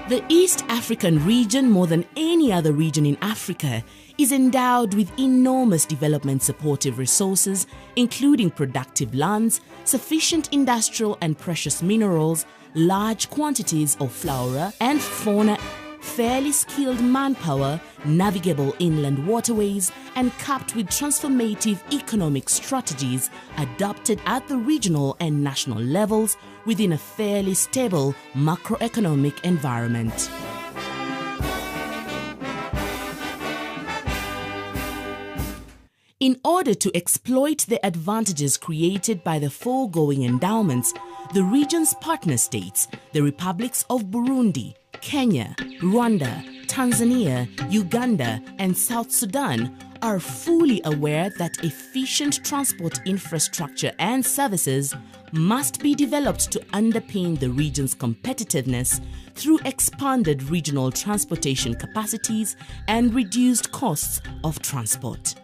The East African region, more than any other region in Africa, is endowed with enormous development supportive resources, including productive lands, sufficient industrial and precious minerals, large quantities of flora and fauna, fairly skilled manpower, navigable inland waterways, and capped with transformative economic strategies adopted at the regional and national levels within a fairly stable macroeconomic environment. In order to exploit the advantages created by the foregoing endowments, the region's partner states, the republics of Burundi, Kenya, Rwanda, Tanzania, Uganda, and South Sudan are fully aware that efficient transport infrastructure and services must be developed to underpin the region's competitiveness through expanded regional transportation capacities and reduced costs of transport.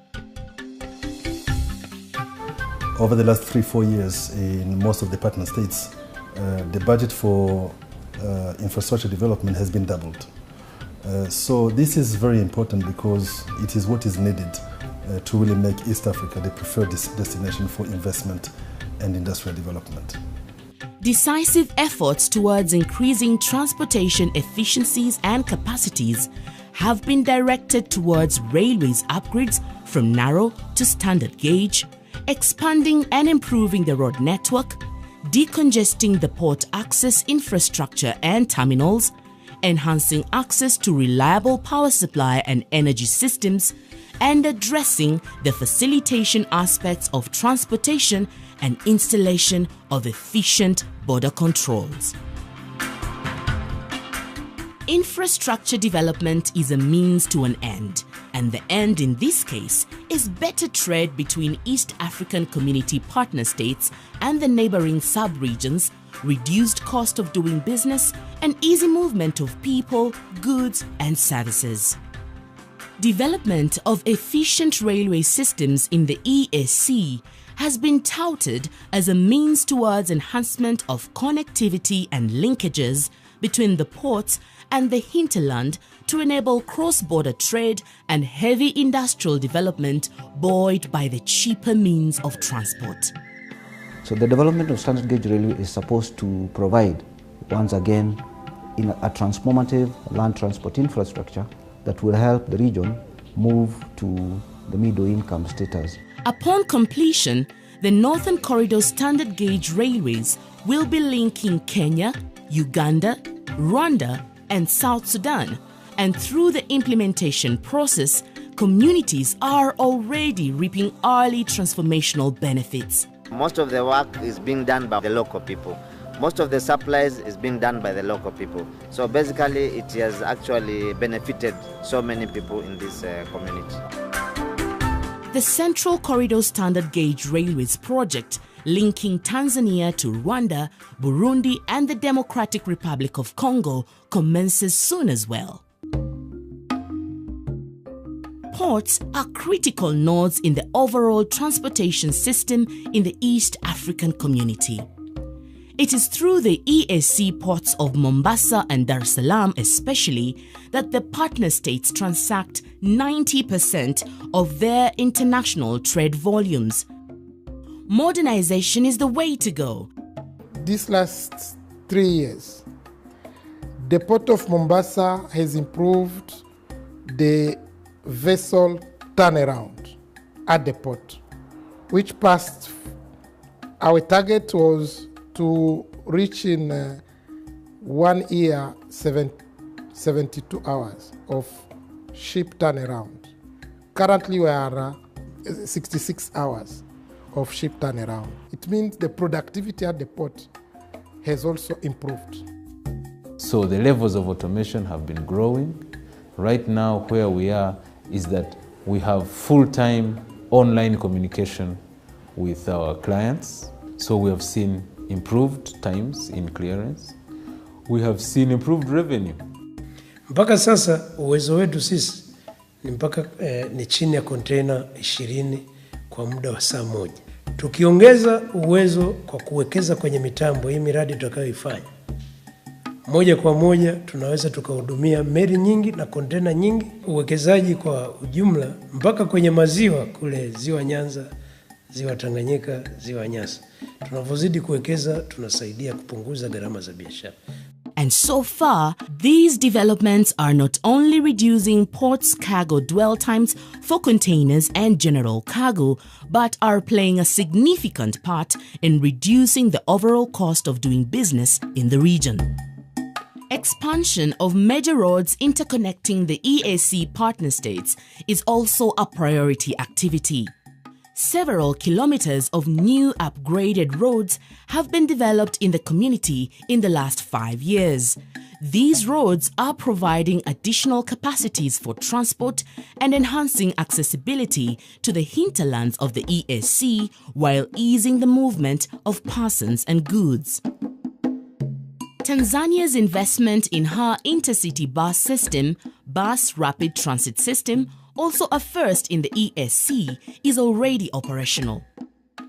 Over the last 3-4 years in most of the partner states, the budget for infrastructure development has been doubled. So this is very important because it is what is needed to really make East Africa the preferred destination for investment and industrial development. Decisive efforts towards increasing transportation efficiencies and capacities have been directed towards railways upgrades from narrow to standard gauge, expanding and improving the road network, decongesting the port access infrastructure and terminals, enhancing access to reliable power supply and energy systems, and addressing the facilitation aspects of transportation and installation of efficient border controls. Infrastructure development is a means to an end, and the end in this case is better trade between East African Community partner states and the neighboring sub-regions, reduced cost of doing business, and easy movement of people, goods, and services. Development of efficient railway systems in the EAC has been touted as a means towards enhancement of connectivity and linkages between the ports and the hinterland to enable cross-border trade and heavy industrial development buoyed by the cheaper means of transport. So the development of standard gauge railway is supposed to provide, once again, in a transformative land transport infrastructure that will help the region move to the middle income status. Upon completion, the Northern Corridor standard gauge railways will be linking Kenya, Uganda, Rwanda, and South Sudan, and through the implementation process, communities are already reaping early transformational benefits. Most of the work is being done by the local people. Most of the supplies is being done by the local people. So basically it has actually benefited so many people in this community. The Central Corridor Standard Gauge Railways project linking Tanzania to Rwanda, Burundi, and the Democratic Republic of Congo commences soon as well. Ports are critical nodes in the overall transportation system in the East African community. It is through the EAC ports of Mombasa and Dar es Salaam especially that the partner states transact 90% of their international trade volumes. Modernization is the way to go. These last 3 years, the port of Mombasa has improved the vessel turnaround at the port, which passed, our target was to reach in 1 year 72 hours of ship turnaround. Currently we are 66 hours of ship turnaround. It means the productivity at the port has also improved. So the levels of automation have been growing. Right now where we are is that we have full-time online communication with our clients. So we have seen improved times in clearance. We have seen improved revenue. Mpaka sasa uwezo wetu sisi ni mpaka ni chini ya container 20 kwa muda wa saa moja. Tukiongeza uwezo kwa kuwekeza kwenye mitambo hii miradi tutakayoifanya, moja kwa moja tunaweza tukahudumia meli nyingi na kontena nyingi, uwekezaji kwa ujumla mpaka kwenye maziwa kule ziwa Nyanza, ziwa Tanganyika, ziwa Nyasa. Tunavyozidi kuwekeza tunasaidia kupunguza gharama za biashara. And so far, these developments are not only reducing ports' cargo dwell times for containers and general cargo, but are playing a significant part in reducing the overall cost of doing business in the region. Expansion of major roads interconnecting the EAC partner states is also a priority activity. Several kilometers of new upgraded roads have been developed in the community in the last 5 years. These roads are providing additional capacities for transport and enhancing accessibility to the hinterlands of the EAC while easing the movement of persons and goods. Tanzania's investment in her intercity bus system, Bus Rapid Transit System, also a first in the EAC, is already operational.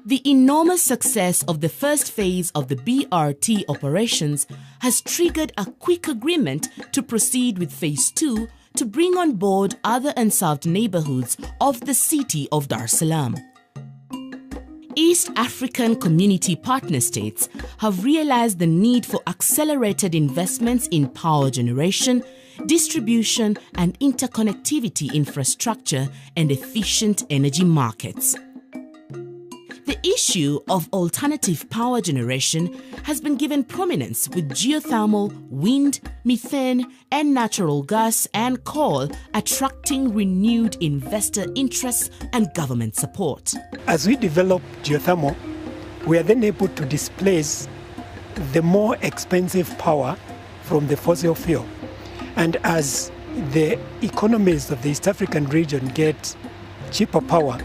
The enormous success of the first phase of the BRT operations has triggered a quick agreement to proceed with phase 2 to bring on board other unserved neighborhoods of the city of Dar es Salaam. East African Community Partner States have realized the need for accelerated investments in power generation, distribution and interconnectivity infrastructure and efficient energy markets. The issue of alternative power generation has been given prominence with geothermal, wind, methane, and natural gas and coal attracting renewed investor interest and government support. As we develop geothermal, we are then able to displace the more expensive power from the fossil fuel. And as the economies of the East African region get cheaper power,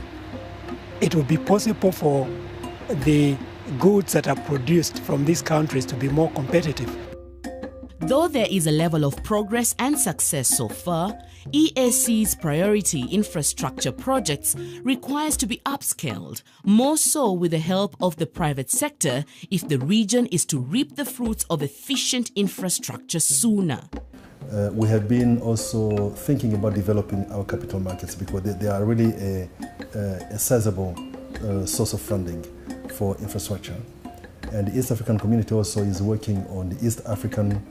it will be possible for the goods that are produced from these countries to be more competitive. Though there is a level of progress and success so far, EAC's priority infrastructure projects requires to be upscaled, more so with the help of the private sector if the region is to reap the fruits of efficient infrastructure sooner. We have been also thinking about developing our capital markets because they are really a sizable source of funding for infrastructure. And the East African community also is working on the East African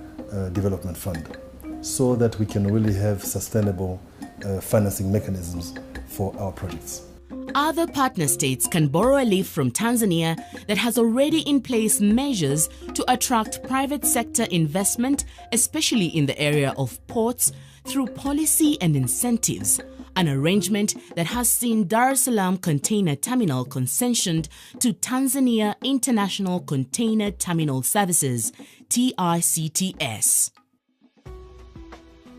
Development Fund so that we can really have sustainable financing mechanisms for our projects. Other partner states can borrow a leaf from Tanzania that has already in place measures to attract private sector investment, especially in the area of ports, through policy and incentives, an arrangement that has seen Dar es Salaam Container Terminal concessioned to Tanzania International Container Terminal Services, TICTS.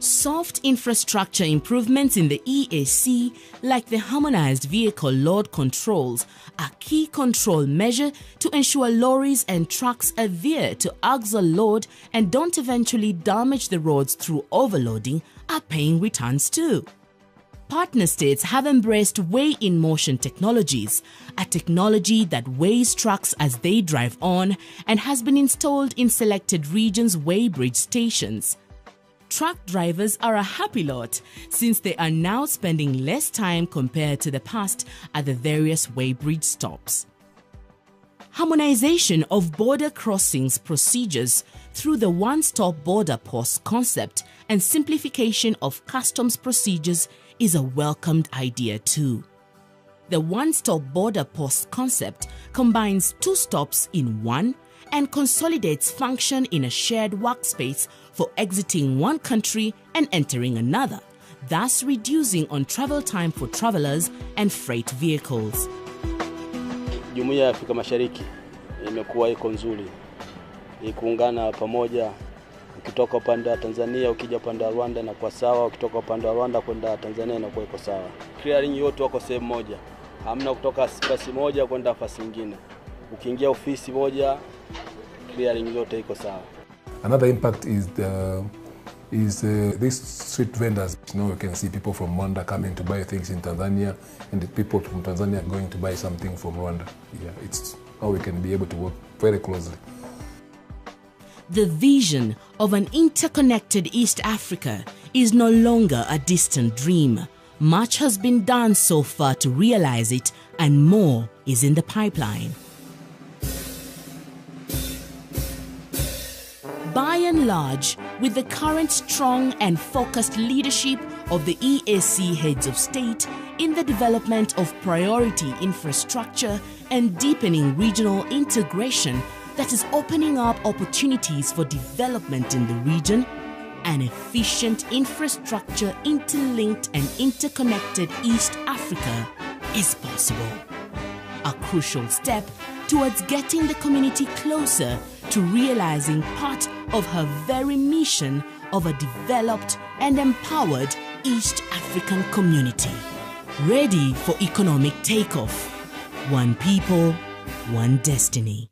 Soft infrastructure improvements in the EAC, like the harmonized vehicle load controls, a key control measure to ensure lorries and trucks adhere to axle load and don't eventually damage the roads through overloading, are paying returns too. Partner states have embraced weigh-in-motion technologies, a technology that weighs trucks as they drive on and has been installed in selected regions' weighbridge stations. Truck drivers are a happy lot since they are now spending less time compared to the past at the various weighbridge stops. Harmonization of border crossings procedures through the one-stop border post concept and simplification of customs procedures is a welcomed idea too. The one-stop border post concept combines 2 stops in one and consolidates function in a shared workspace for exiting one country and entering another, thus reducing on travel time for travelers and freight vehicles. Jumuiya ya Afrika Mashariki imekuwa iko nzuri. Kuungana pamoja, ukitoka upande wa Tanzania ukija upande wa Rwanda na kwa sawa, ukitoka upande wa Rwanda kwenda Tanzania na kwa iko sawa. Clearing yote wako sehemu moja. Hamna kutoka fasi moja kwenda fasi nyingine. Ukiingia ofisi moja, clearing yote iko sawa. Another impact is these street vendors. You know, you can see people from Rwanda coming to buy things in Tanzania, and the people from Tanzania going to buy something from Rwanda. Yeah, it's how we can be able to work very closely. The vision of an interconnected East Africa is no longer a distant dream. Much has been done so far to realize it, and more is in the pipeline. By and large, with the current strong and focused leadership of the EAC heads of state in the development of priority infrastructure and deepening regional integration that is opening up opportunities for development in the region, an efficient infrastructure interlinked and interconnected East Africa is possible. A crucial step towards getting the community closer to realizing part of her very mission of a developed and empowered East African community, ready for economic takeoff. One people, one destiny.